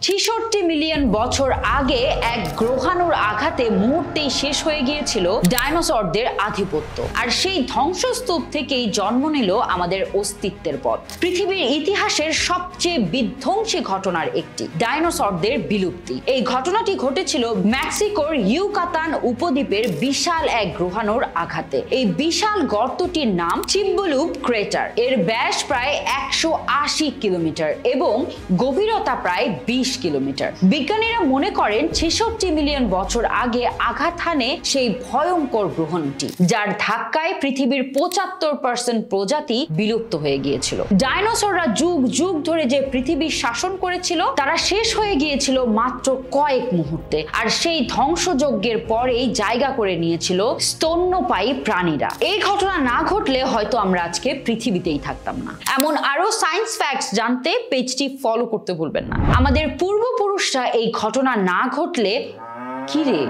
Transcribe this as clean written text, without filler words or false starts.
৬৬ million বছর আগে এক গ্রহাণুর আঘাতে মুহূর্তেই শেষ হয়ে গিয়েছিল ডাইনোসরদের আধিপত্য, আর সেই ধ্বংসস্তূপ থেকেই জন্ম নিল আমাদের অস্তিত্বের পথ। পৃথিবীর ইতিহাসের সবচেয়ে বিধ্বংসী ঘটনার একটি, ডাইনোসরদের বিলুপ্তি। এই ঘটনাটি ঘটেছিল মেক্সিকোর ইউকাতান উপদ্বীপের বিশাল এক গ্রহাণুর আঘাতে। এই বিশাল গর্তটির নাম চিম্বলুপ ক্রেটার। এর ব্যাস প্রায় ১৮০ কিলোমিটার এবং গভীরতা প্রায় ২০ কিলোমিটার। বিজ্ঞানীরা মনে করেন ৬৬ মিলিয়ন বছর আগে আঘাত হানে সেই ভয়ঙ্কর গ্রহাণুটি, যার ধাক্কায় পৃথিবীর ৭৫% প্রজাতি বিলুপ্ত হয়ে গিয়েছিল। ডাইনোসররা যুগ যুগ ধরে যে পৃথিবী শাসন করেছিল তারা শেষ হয়ে গিয়েছিল মাত্র কয়েক মুহূর্তে, আর সেই ধ্বংসযজ্ঞের পরেই জায়গা করে নিয়েছিল স্তন্যপায়ী প্রাণীরা। এই ঘটনা না ঘটলে হয়তো আমরা আজকে পৃথিবীতেই থাকতাম না। এমন আরো সায়েন্স ফ্যাক্টস জানতে পেজটি ফলো করতে ভুলবেন না। আমাদের পূর্বপুরুষরা এই ঘটনা না ঘটলে কি রে